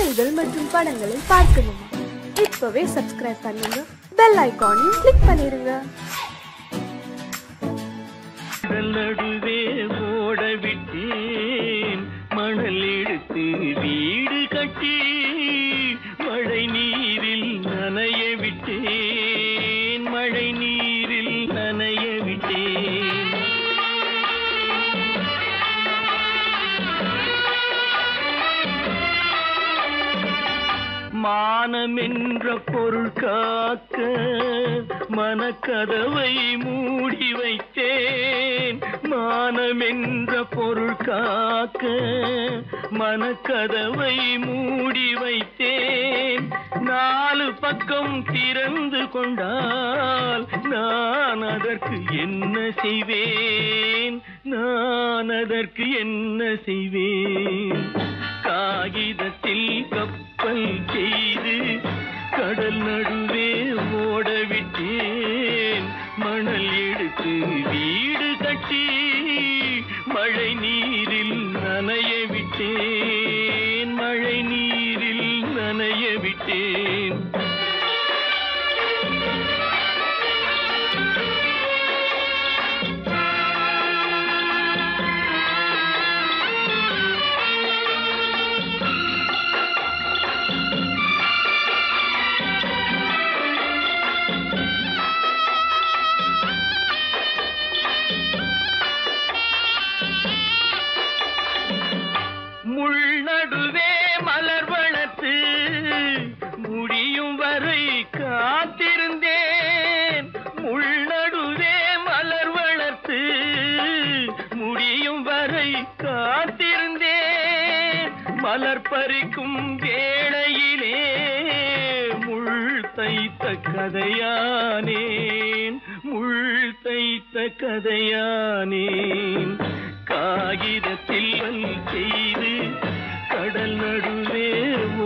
செய்திகள் மற்றும் படங்களை பார்க்கணுமா? இப்பவே சப்ஸ்கிரைப் பண்ணுங்க, பெல் ஐகானையும் கிளிக் பண்ணிருங்க. நடுவே ஓட விட்டேன், மணல் எடுத்து வீடு கட்டி மழை நீரில் நனைய விட்டேன், மழை நீரில் நனைய விட்டேன். மானம் என்ற பொருள் காக்க மனக்கதவை மூடி வைத்தேன், மானம் என்ற பொருள் காக்க மனக்கதவை மூடி வைத்தேன். 4 பக்கம் திறந்து கொண்டால் நான் அதற்கு என்ன செய்வேன், நான் அதற்கு என்ன செய்வேன்? காகிதத்தில் கப்பல் செய்து கடல் நடுவே ஓட விட்டேன், மணல் எடுத்து வீடு கட்டி மழை நீரில் நனைய விட்டேன், மழை நீரில் நனைய விட்டேன். முள்நடுவே மலர் வளர்த்து முடியும் வரை காத்திருந்தேன், முள்நடுவே மலர் வளர்த்து முடியும் வரை காத்திருந்தேன். மலர் பறிக்கும் வேளையிலே முள் தைத்த கதையானேன், முள் தைத்த கதையானேன். காகிதத்தில் செய்து கடல் நடுவே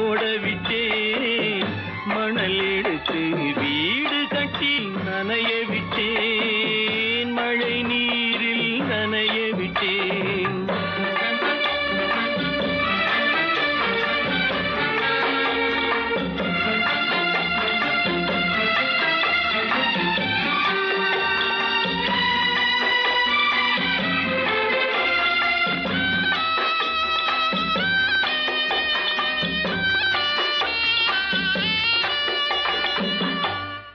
ஓடவிட்டேன், மணல் எடுத்து வீடு கட்டி நனைய விட்டேன், மழை நீரில் நனைய விட்டேன்.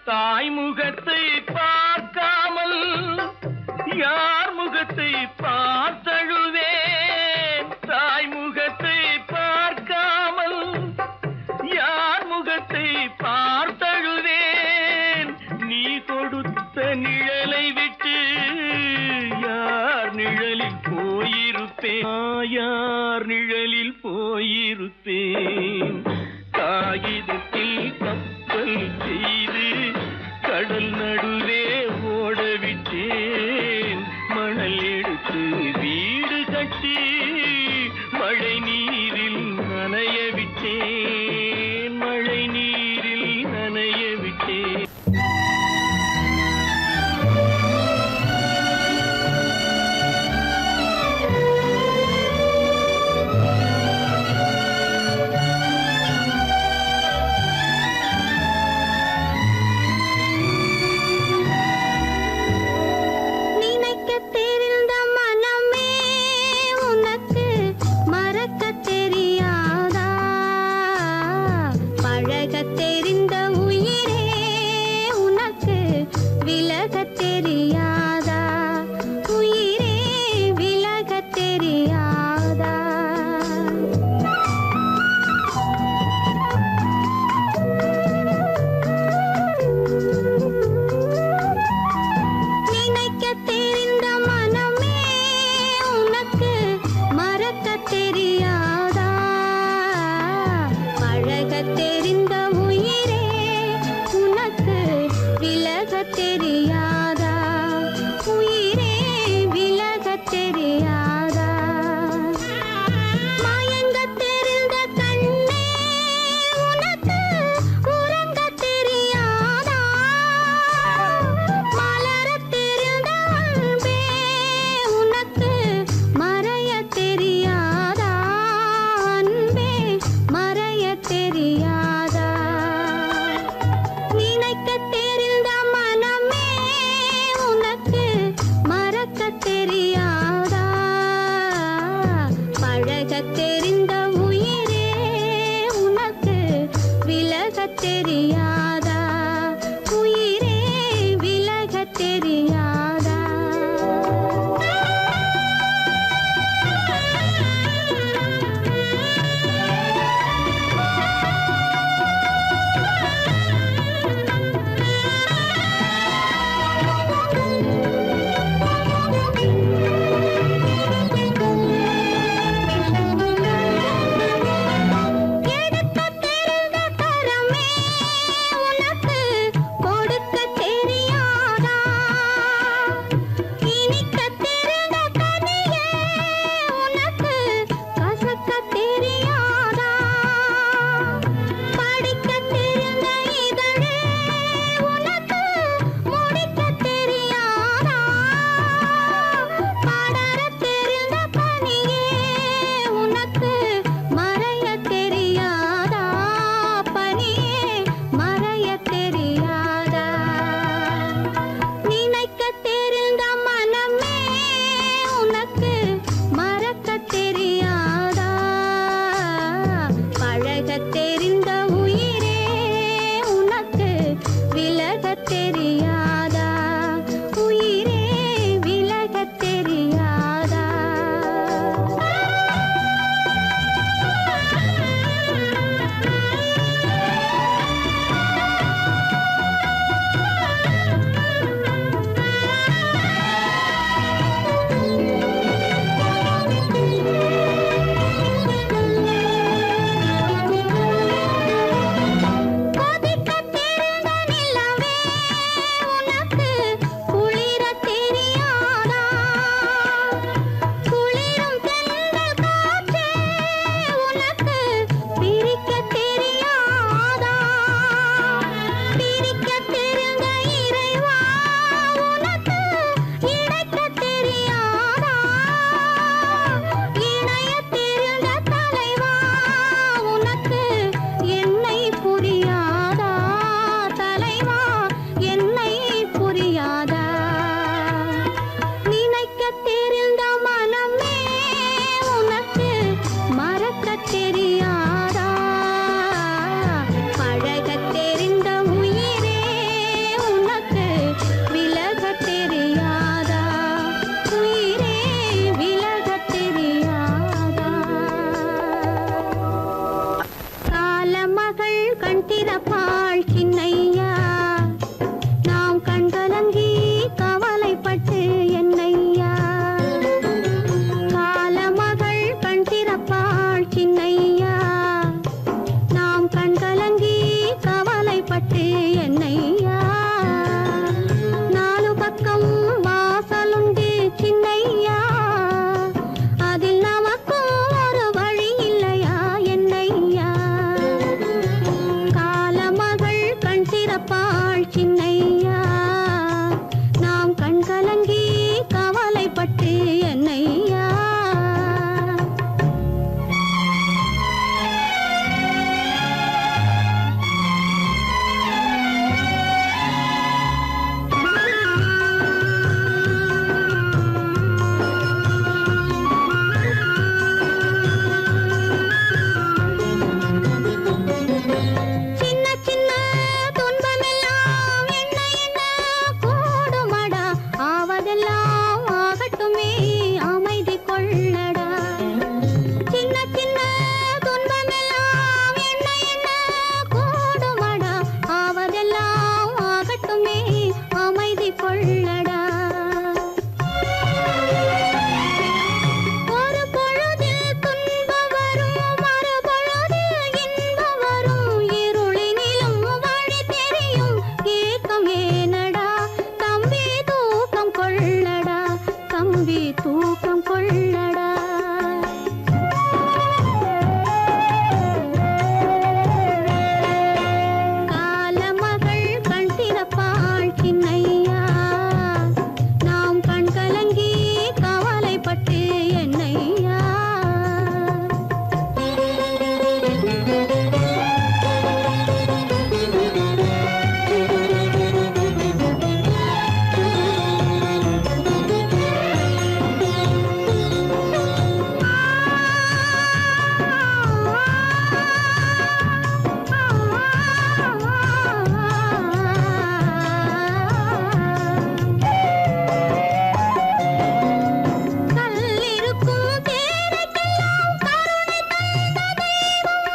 தாய் முகத்தை பார்க்காமல் யார் முகத்தை பார்த்தழுவேன், தாய் முகத்தை பார்க்காமல் யார் முகத்தை பார்த்தழுவேன். நீ கொடுத்த நிழலை விட்டு யார் நிழலில் போயிருப்பேன், யார் நிழலில் போயிருப்பேன். காகிதத்தில் கப்பல் செய்து கடல் நடுவே ஓடவிட்டேன், மணல் எடுத்து வீடு கட்டி மழை நீரில் நனைய விட்டேன், மழை நீரில் நனைய விட்டேன். மறக்க தெரியாதா, கல்லிருக்கும் பேரைக்கெல்லாம் கருணை தந்த தெய்வம்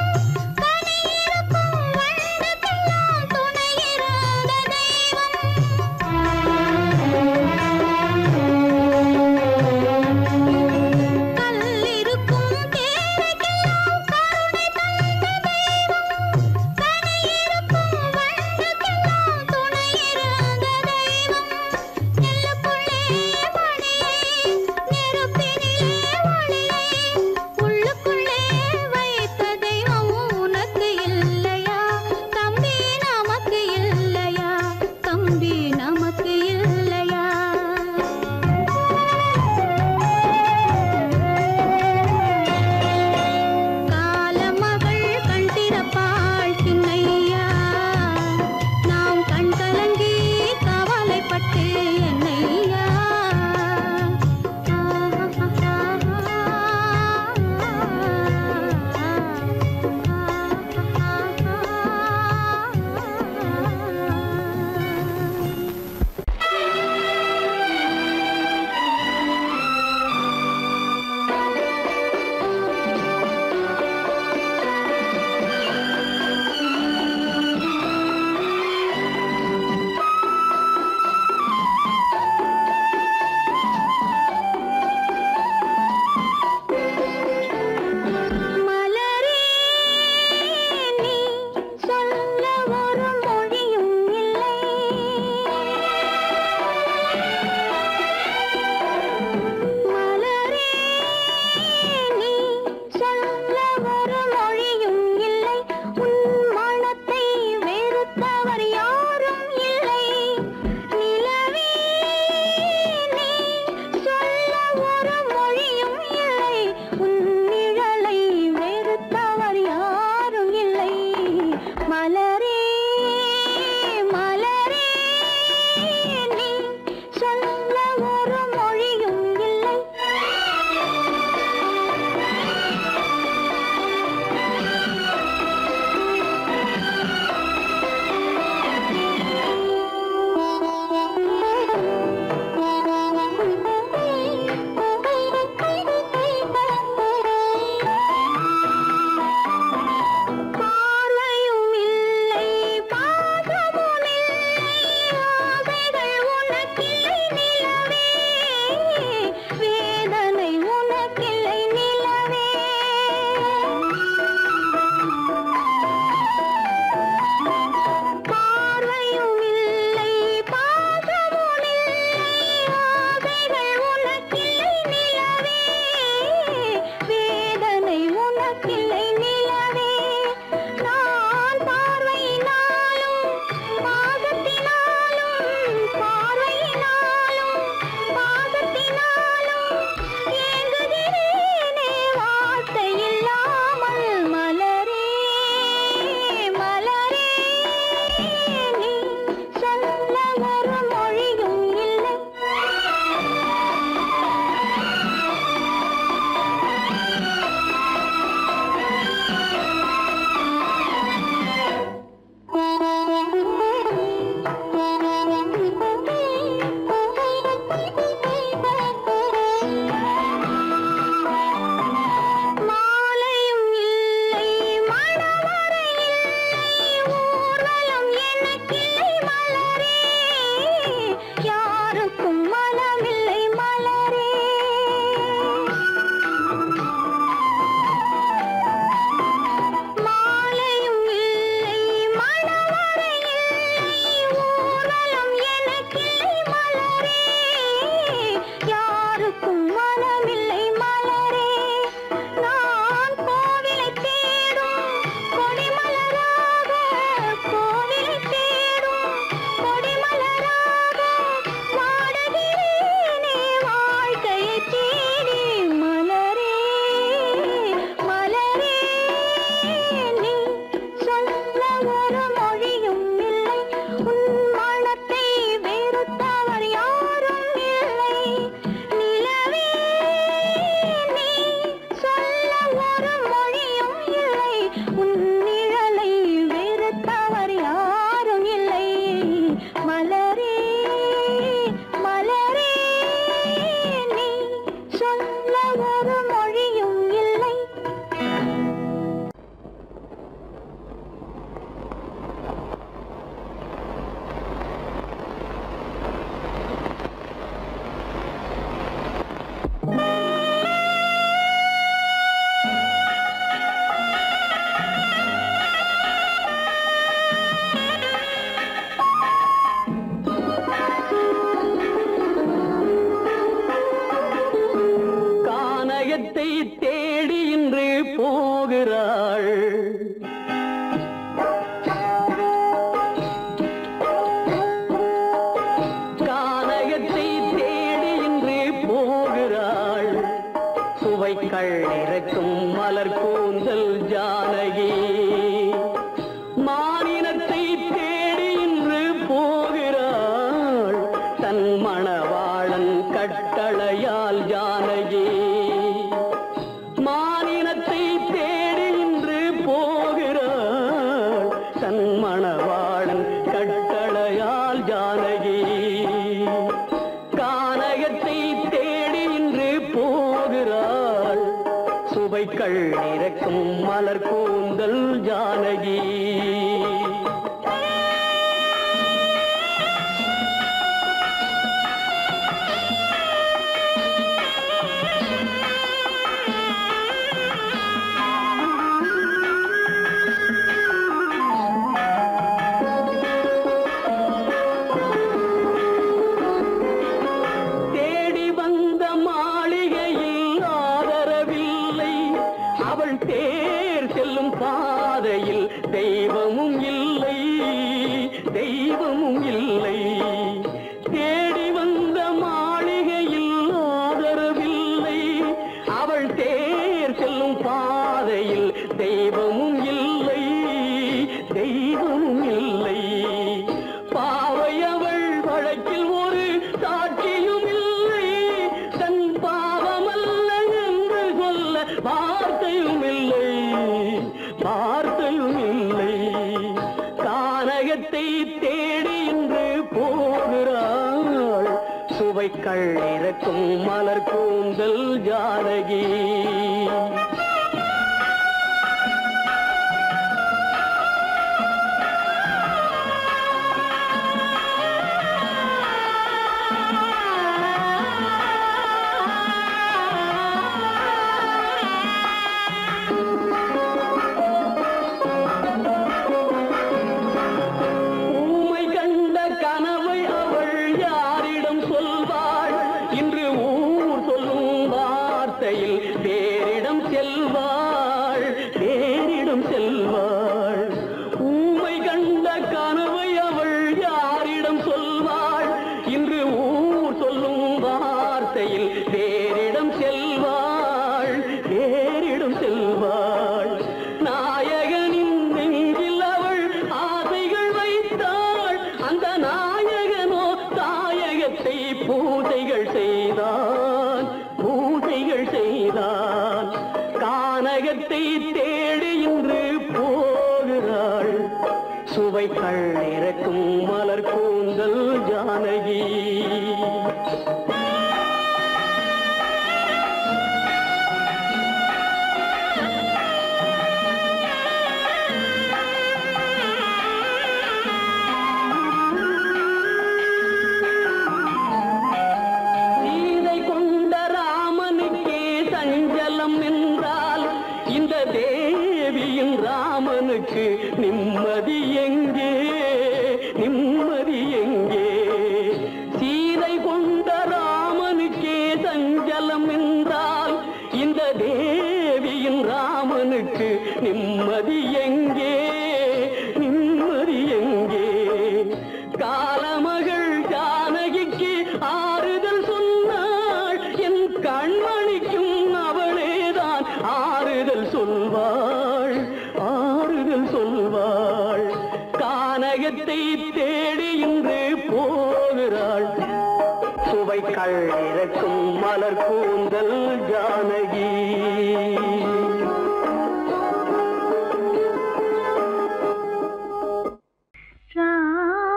ஜானகி மானினத்தை தேடி இன்று போகிறாள் தன் மணவாளன் கட்டளையால் ஜானகி மானினத்தை தேடி இன்று போகிறாள் தன் மணவாளன் கட்டளையால் ஜானகி கானகத்தை தேடி இன்று போகிறாள் சுவைக்கள் இறக்கும் மலர் கூந்தல் ஜானகி பாதையில் தெய்வமும் இல்லை தெய்வமும் இல்லை தேடி வந்த மாளிகையில் ஆதரவில்லை அவள் தேர் செல்லும் பாதையில் தெய்வமும் இல்லை தெய்வமும் இல்லை பாவை அவள் வழக்கில் ஒரு சாட்சியும் இல்லை தன் பாவமல்ல என்று சொல்ல வார்த்தையும் இல்லை வார்த்தையும் இல்லை கானகத்தை தேடி இன்று போகிறாள் சுவைக்கள் இறக்கும் மலர் கூந்தல் ஜானகி வேறிடம் செல்வாள் வேறிடம் செல்வாள் ஊமை கண்ட கனவை அவள் யாரிடம் சொல்வாள் இன்று ஊர் சொல்லும் வார்த்தையில் வேறிடம் செல்வாள் வேறிடம் செல்வாள் நாயகனின் நெஞ்சில் அவள் ஆசைகள் வைத்தாள் அந்த நாயகனோ தாயகத்தை பூஜைகள் செய்தான் பூஜைகள் செய்தான் கானகத்தை தேடி இன்று போகிறாள் சுவைக்கள் இறக்கும் மலர் கூந்தல் ஜானகி இந்த தேவியின் ராமனுக்கு நிம்மதி எங்கே நிம்மதி எங்கே சீதை கொண்ட ராமனுக்கே சஞ்சலம் என்றால் இந்த தேவியின் ராமனுக்கு நிம்மதி எங்கே நிம்மதி எங்கே காலமகள் ஜானகிக்கு ஆறுதல் சொன்னாள் என் கண்மணிக்கும் அவளேதான் ஆறுதல் சொல்வாள் ஆறுதல் சொல்வாள் கானகத்தை தேடி இன்று போகிறாள் சுவைக்கள் இறக்கும் மலர் கூந்தல் ஜானகி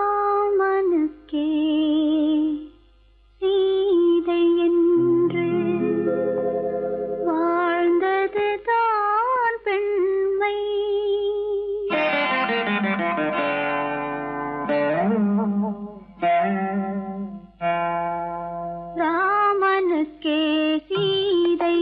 ராமனுக்கே சீதை என்று வாழ்ந்தது தான் பெண்மை ராமனுக்கே சீதை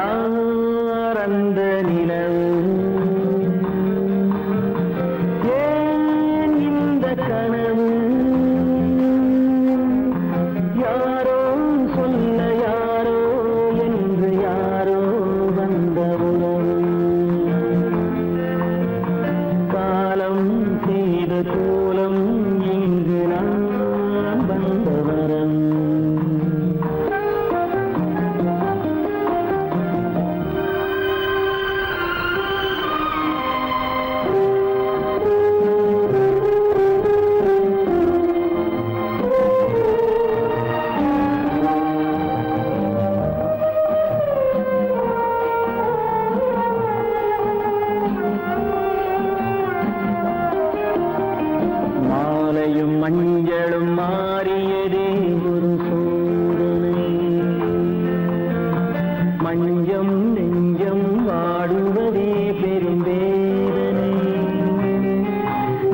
யார் அந்த நிலவு ஏன் இந்த கனவு யாரோ சொல்ல யாரோ என்று யாரோ வந்த உறவு காலம் செய்த கோலம் இங்கு நான் வந்த வரம் மஞ்சளும் மாறியதே ஒரு சோதனை மஞ்சம் நெஞ்சம் வாடுவதே பெரும் வேதனை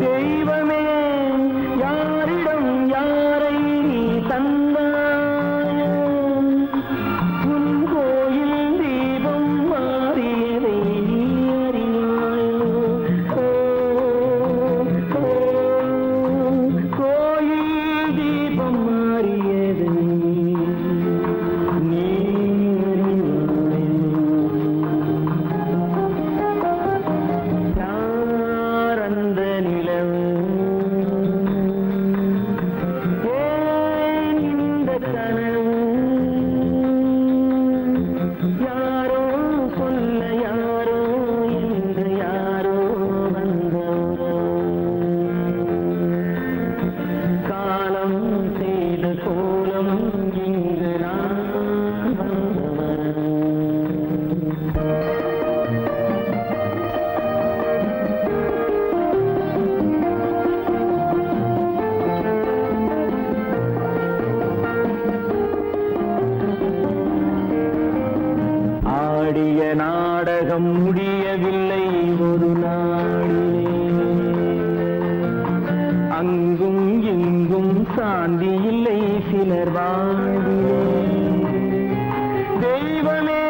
தெய்வமே யாரிடம் யாரை தந்தாயோ உன் கோயில் தீபம் மாறியதை நீ அறியாயோ தீபம் மாறியது நீ யார் அந்த நிலவு ஏன் இந்த கனவு யாரோ சொல்ல யாரோ என்று யாரோ வந்த காலம் செய்த கோலம் இங்கு நான் வந்தவன் ஆடிய நாடகம் முடியவில்லை ஒரு நாளிலே அங்கும் இங்கும் சாந்தி இல்லை சிலர் வாழ்விலே தெய்வமே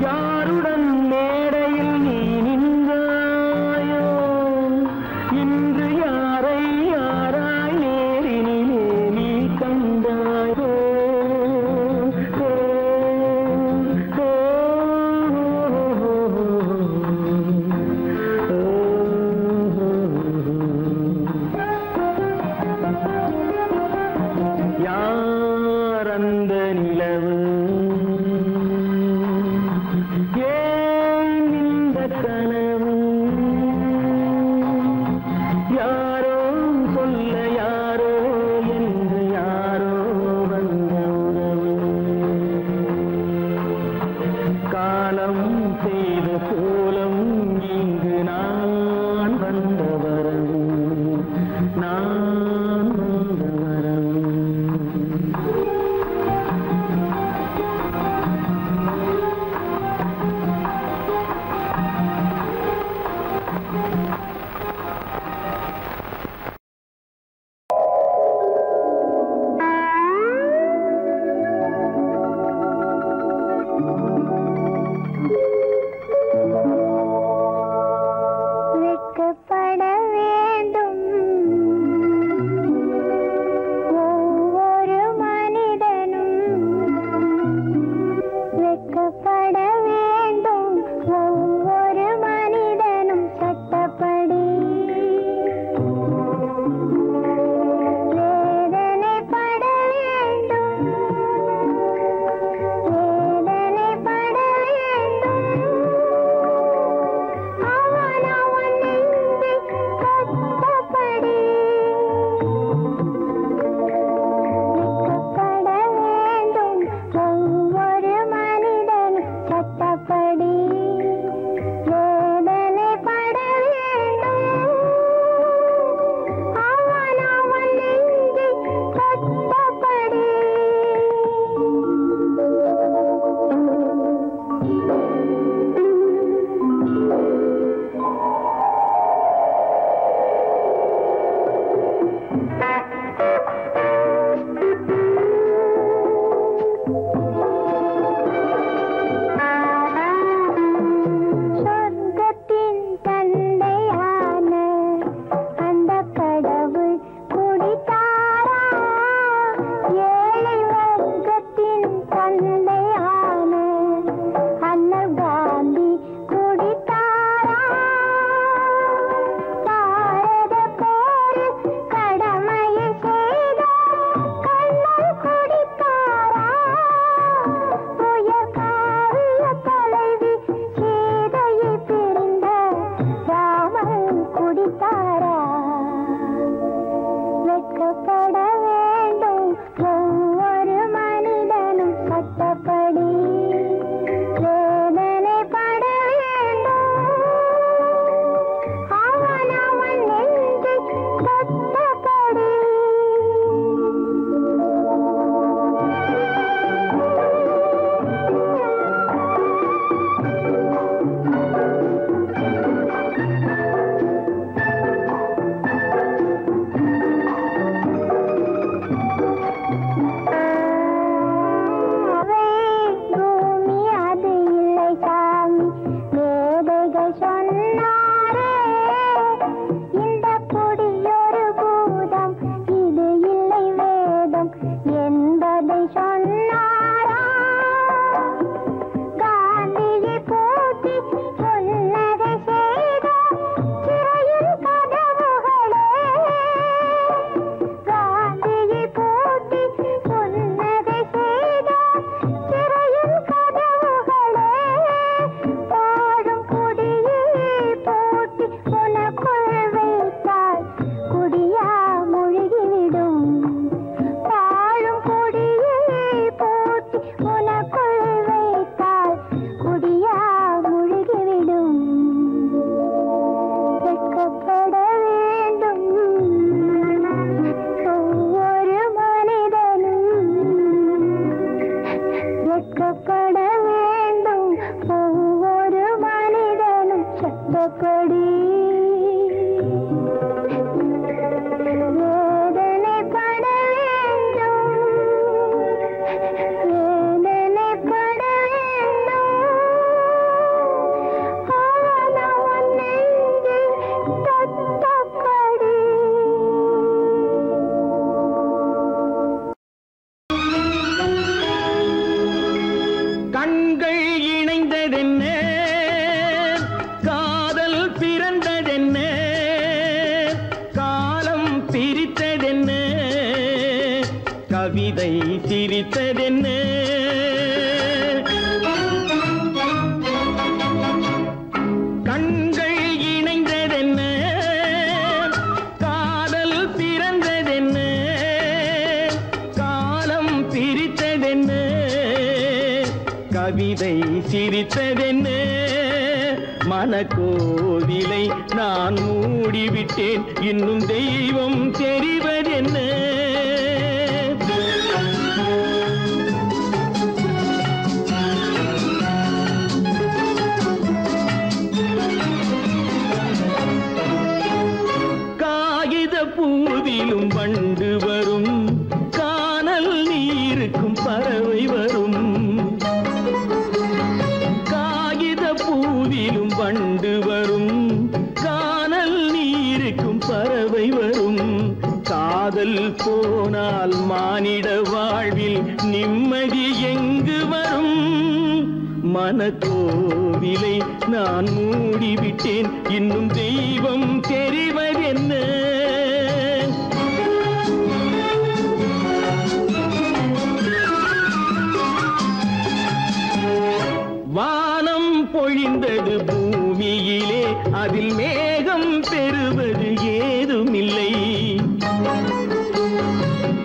யாருடன் மேடையில் நீ நின்றாயோ இன்று யாரை யாராய் நேரினிலே நீ கண்டாயோ யார் அந்த நிலவு ஏன் இந்த கனவு யாரோ சொல்ல யாரோ என்று யாரோ வந்த உறவு காலம் செய்த கோலம் இங்கு நான் வந்த வரவு நான் வந்த வரவு வெட்கப்பட வேண்டும் ஒவ்வொரு மனிதனும் வெட்கப்பட வேண்டும் ஒவ்வொரு மனிதனும் சட்டப்படி வேதனைப்பட வேண்டும் வேதனைப்பட வேண்டும் அவன் அவன் நெஞ்சை கட்டப்படி வெட்கப்பட வேண்டும் ஒவ்வொரு மனிதனும் சட்டப்படி வேதனைப்பட வேண்டும் அவன் அவன் நெஞ்சை கட்டப்படி சட்டப்படி வேதனைப்பட வேண்டும் வேதனைப்பட வேண்டும் அவன உன் நெஞ்சில் சட்டப்படி கண்கள் இணைந்ததென்ன காதல் பிறந்ததென்ன காலம் பிரித்ததென்ன கவிதை சிரித்ததென்ன கண்கள் இணைந்ததென்ன காதல் பிறந்ததென்ன காலம் பிரித்ததென்ன கவிதை சிரித்ததென்ன மனக்கோவிலை நான் மூடிவிட்டேன் இன்னும் தெய்வம் தெரிவதென்ன காகித பூவிலும் வண்டு வரும் கானல் நீருக்கும் பறவை வரும் பூவிலும் வண்டு வரும் கானல் நீருக்கும் பறவை வரும் காதல் போனால் மானிட வாழ்வில் நிம்மதி எங்கு வரும் மனக்கோவிலை நான் மூடிவிட்டேன் இன்னும் தெய்வம் தெரிவதென்ன வானம் பொழிந்தது பூமியிலே அதில் மேகம் பெறுவது ஏதுமில்லை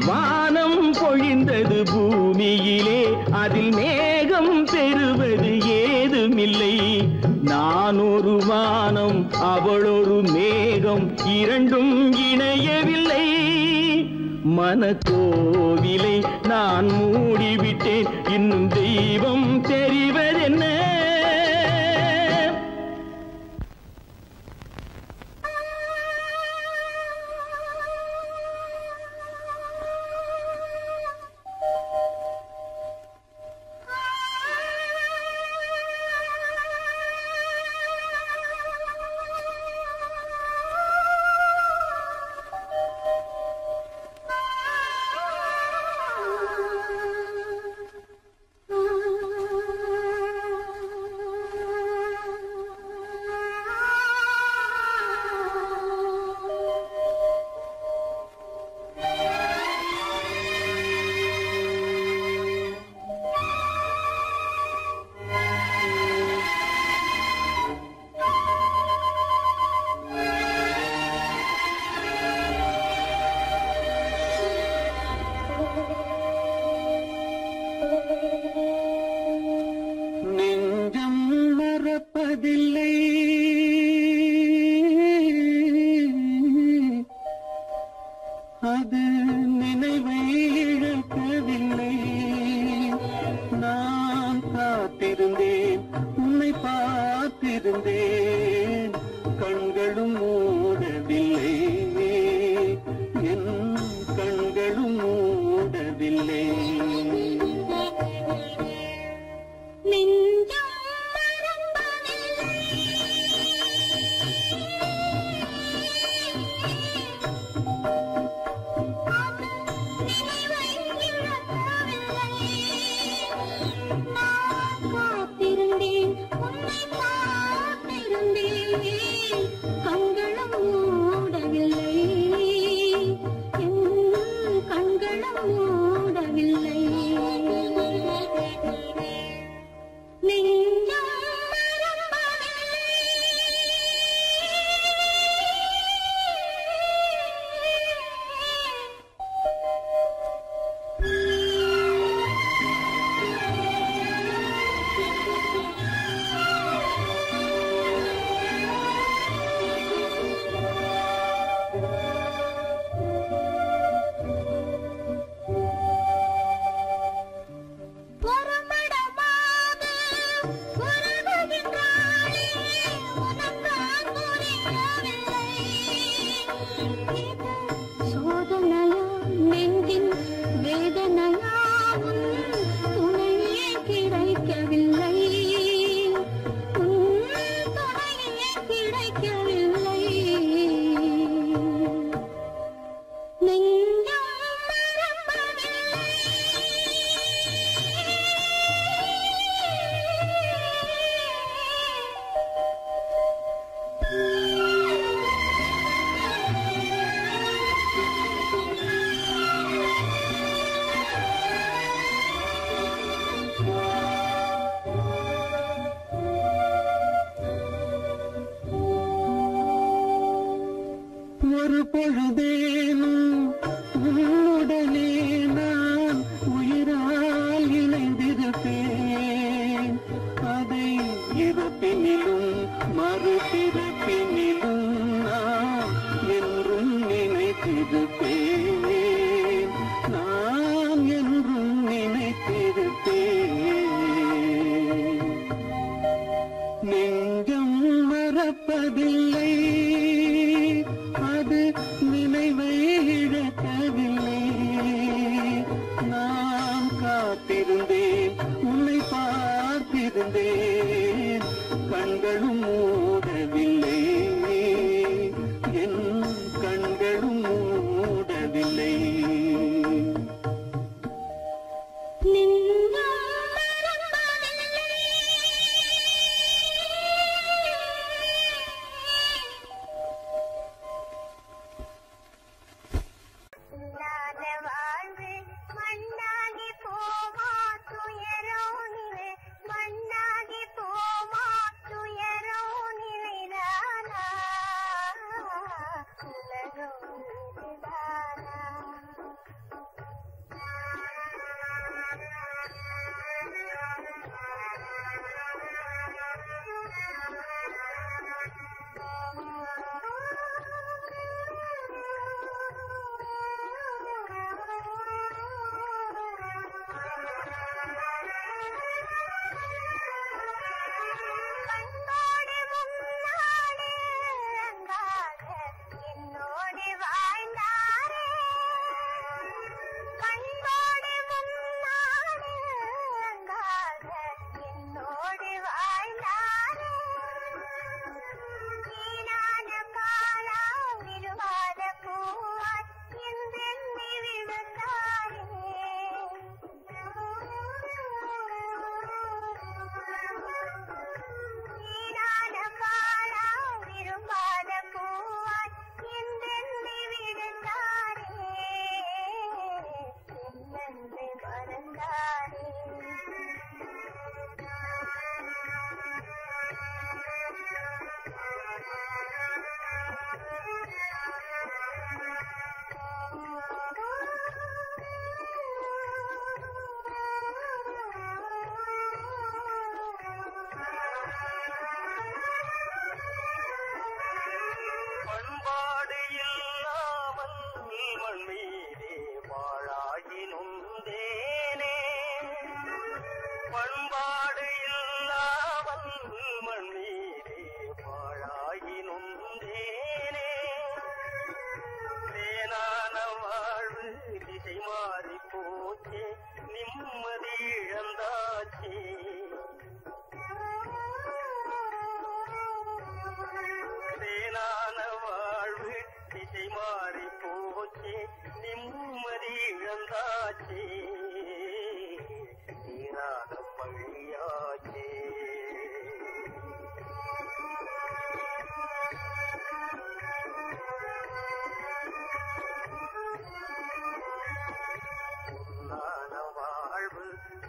வானம் பொழிந்தது பூமியிலே அதில் மேகம் பெறுவது ஏதுமில்லை நான் ஒரு வானம் அவளொரு மேகம் இரண்டும் இணையவில்லை மனக்கோவிலை நான் மூடிவிட்டேன் இன்னும் தெய்வம் தெரிவதென்ன நெஞ்சம் மறப்பதில்லை அது நினைவை இழக்கவில்லை நான் காத்திருந்தேன் உன்னை பார்த்திருந்தேன் கண்களும் மூடவில்லை என் கண்களும் மூடவில்லை காத்திருந்தேன் உன்னை பார்த்திருந்தேன் பொழுதேனும் உன்னுடனே நான் உயிரால் இணைந்திருப்பேன். அதை இறப்பினிலும் மறுபிறப்பினிலும் நான் என்றும் நினைத்திருப்பேன். நான் என்றும் நினைத்திருப்பேன். நெஞ்சம் மறப்பதில்லை, அது நினைவை இழக்கவில்லை. நான் காத்திருந்தேன், உன்னை பார்த்திருந்தேன், கண்களும் மூடவில்லை, என் கண்களும் மூடவில்லை.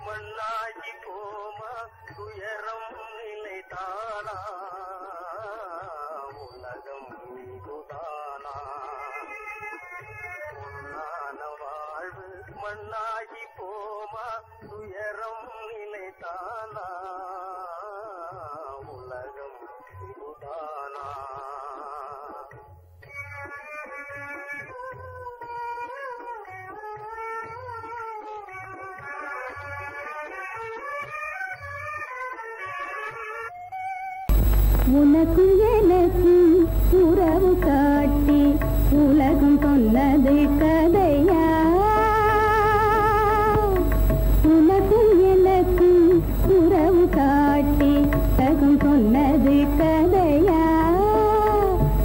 மண்ணாகி போமா துயரம் நிலைத்தானா உலகம் இதுதானா பொன்னான வாழ்வு மண்ணாகி போமா துயரம் நிலைத்தானா உலகம் இதுதானா உனக்கும் எனக்கும் உறவு காட்டி உலகம் சொன்னது கதையா உனக்கும் எனக்கும் உறவு காட்டி உலகம் சொன்னது கதையா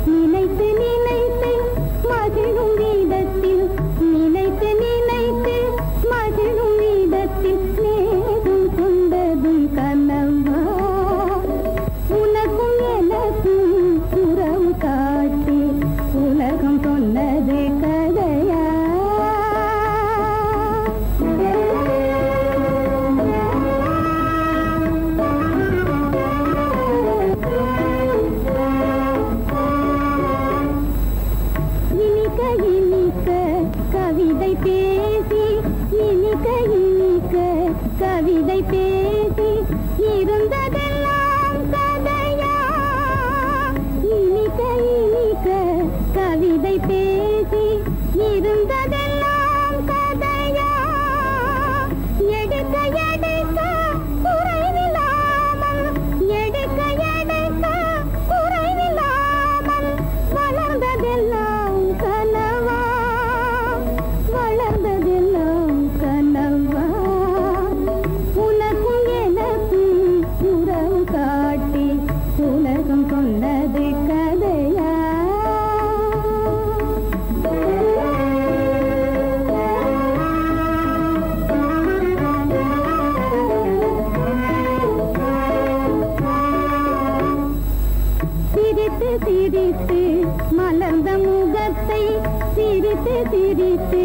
நினைத்து நினைத்து மகிழும் வீதத்தில் நினைத்து நினைத்து மகிழும் வீதத்தில் நேரும் கொண்டதும் கனவா உனக்கும் எனக்கும் உறவு காட்டி உலகம் சொன்னது கதையா மலர்ந்த முகத்தை சிரித்து சிரித்து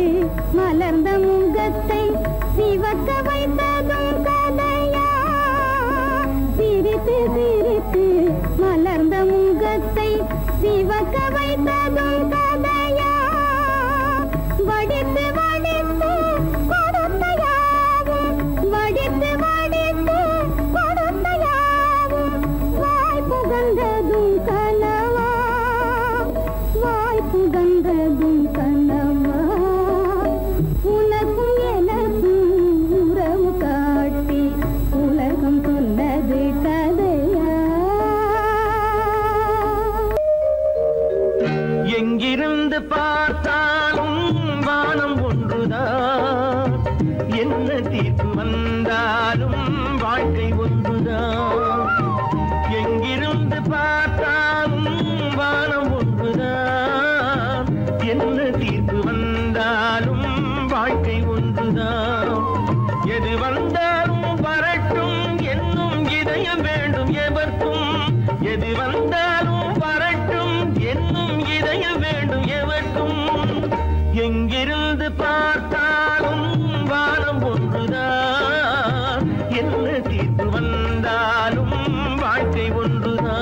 மலர்ந்த முகத்தை சிவக்க வைத்ததும் கதையா சிரித்து சிரித்து மலர்ந்த முகத்தை சிவக்க வைத்ததும் கதையா வடித்து வடித்து கொடுத்தையாவும் வடித்து வடித்து கொடுத்தையாவும் வாய் புகழ்ந்ததும் கனவா வாய் புகழ்ந்ததும் கனவா உனக்கும் எனக்கும் உறவு காட்டி உலகம் சொன்னது கதையா எங்கிருந்து பார்த்தாலும் வானம் ஒன்றுதான் என்ன தீர்ப்பு வந்தாலும் வாழ்க்கை ஒன்றுதான் எங்கிருந்து பார்த்தாலும் வானம் ஒன்றுதான் என்ன தீர்ப்பு வந்தாலும் வாழ்க்கை ஒன்றுதான் எது வந்தாலும் வரட்டும் என்னும் இதயம் வேண்டும் எவர்க்கும் எது வந்தாலும் வரட்டும் என்னும் இதயம் வேண்டும் எவர்க்கும் எங்கிருந்து பார்த்தாலும் வானம் ஒன்றுதான் என்ன தீர்ப்பு வந்தாலும் வாழ்க்கை ஒன்றுதான்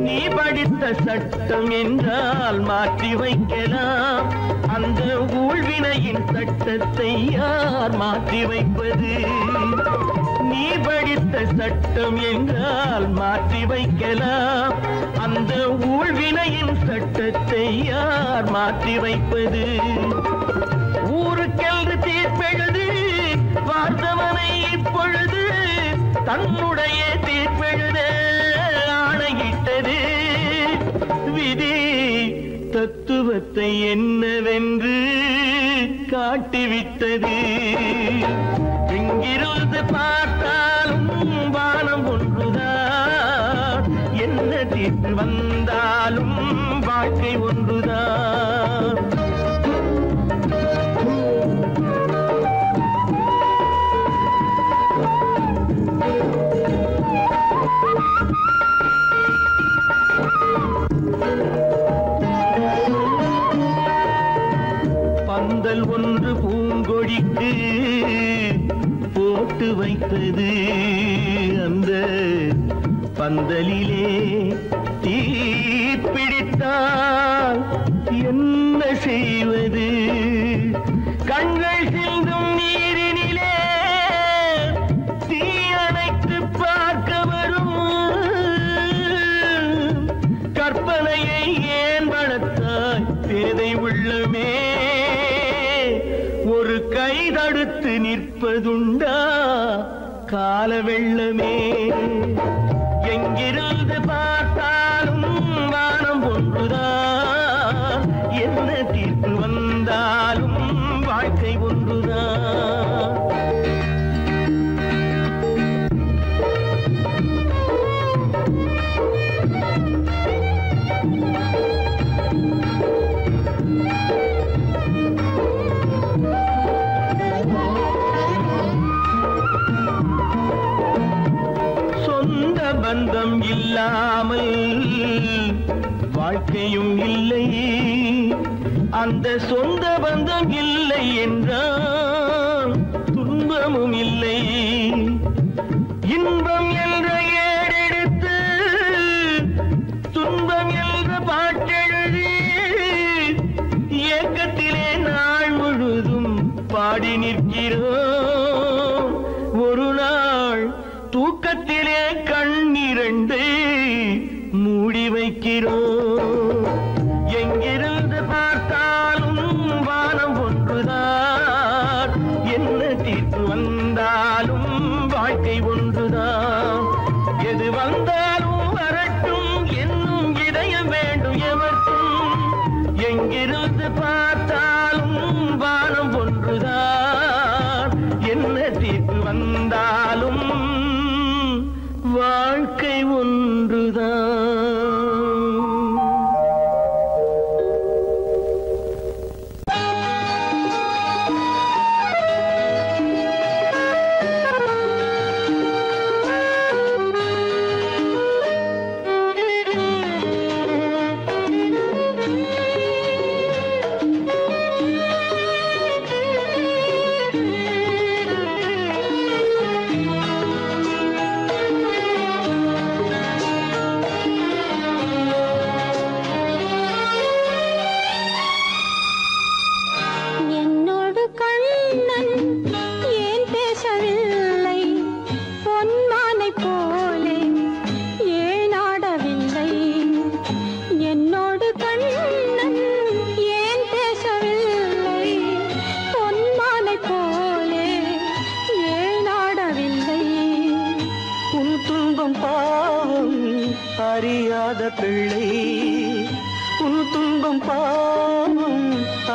நீ படித்த சட்டம் என்றால் மாற்றி வைக்கலாம் அந்த ஊழ்வினையின் சட்டத்தை யார் மாற்றி வைப்பது நீ படித்த சட்டம் என்றால் மாற்றி வைக்கலாம் அந்த ஊழ்வினையின் சட்டத்தை யார் மாற்றி வைப்பது ஊருக்கென்று தீர்ப்பெழுது பார்த்தவனை இப்பொழுது தன்னுடைய தீர்ப்பெழுத ஆணையிட்டது விதி தத்துவத்தை என்னவென்று காட்டிவிட்டது எங்கிருந்து பார்த்தாலும் வானம் ஒன்றுதான் என்ன தீர்ப்பு வந்தாலும் வாழ்க்கை ஒன்றுதான் பந்தல் ஒன்று பூங்கொடிக்கு போட்டு வைத்தது அந்த பந்தலிலே தீ பிடித்தால் என்ன செய்வது கண்கள் சிந்தும் நீரினிலே தீ அணைத்து பார்க்க வரும் கற்பனையை ஏன் வளர்த்தாய் பேதை உள்ளமே ஒரு கை தடுத்து நிற்பதுண்டா கால வெள்ளமே எங்கிருந்து பார்த்தாலும் வானம் ஒன்றுதான் என்ன தீர்ப்பு வந்தாலும் வாழ்க்கை ஒன்றுதான் பந்தம் இல்லாமல் வாழ்க்கையும் இல்லை அந்த சொந்த பந்தம் இல்லை என்றால் துன்பமும் இல்லை இன்பம் என்ற ஏடெடுத்து துன்பம் என்ற பாட்டெழுதி ஏக்கத்திலே நாள் முழுதும் பாடி நிற்கிறோம் ஒரு நாள் தூக்கத்திலே கண்ணிரண்டு மூடி வைக்கிறோம் எங்கிருந்து பார்த்தாலும் வானம் ஒன்றுதான் என்ன தீர்ப்பு வந்தாலும் வாழ்க்கை ஒன்றுதான் எது வந்தாலும் வரட்டும் என்னும் இதயம் வேண்டும் எவர்க்கும் எங்கிருந்து பார்த்தாலும் வானம் ஒன்றுதான் என்ன தீர்ப்பு வந்தாலும் வாழ்க்கை ஒன்றுதான் துன்பம் பாவம்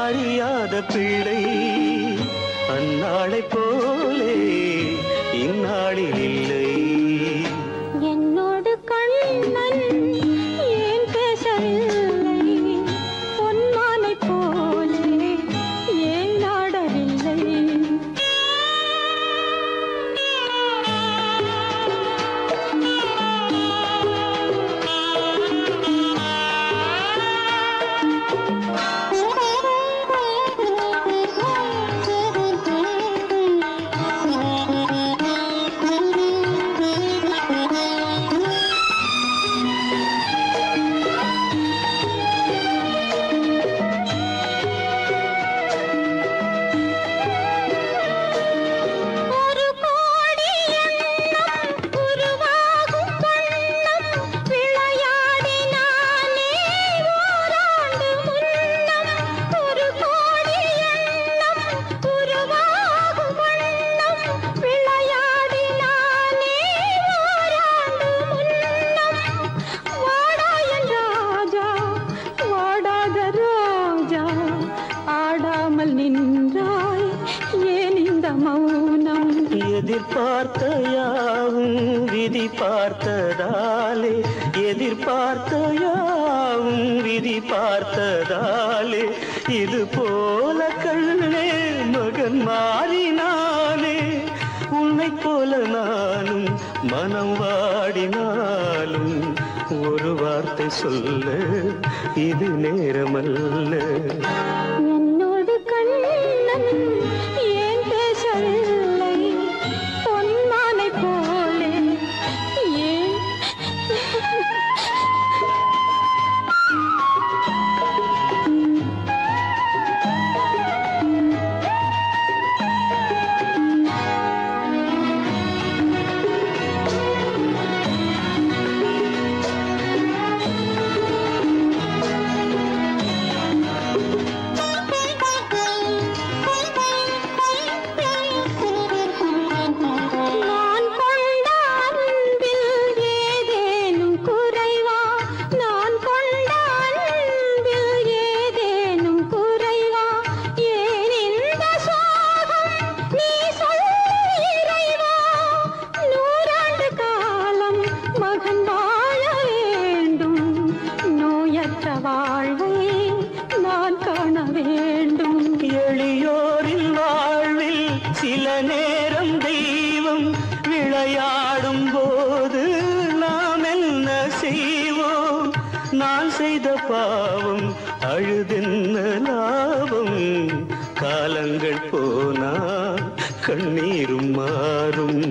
அறியாத பிள்ளை அந்நாளை போலே இந்நாளில் இல்லை. என்னோடு கண்ணன் ஏன் பேசவில்லை, பொன்மானை போலே ஏன் நாடவில்லை. எதிர்பார்த்த யாவும் விதி பார்த்ததாலே, எதிர்பார்த்த யாவும் விதி பார்த்ததாலே, இது போல கண்ணே மகன் மாறினானே. உன்னை போல நானும் மனம் வாடினாலும் ஒரு வார்த்தை சொல்ல இது நேரமல்ல. என்னோடு கண்ணன் ஏன் பேசவில்லை, பொன்மானை போலே ஏன். எளியோரின் வாழ்வில் சில நேரம் தெய்வம் விளையாடும் போது நாம் என்ன செய்வோம்? நான் செய்த பாவம் அழுதென்ன லாபம்? காலங்கள் போனா கண்ணீரும் மாறும்.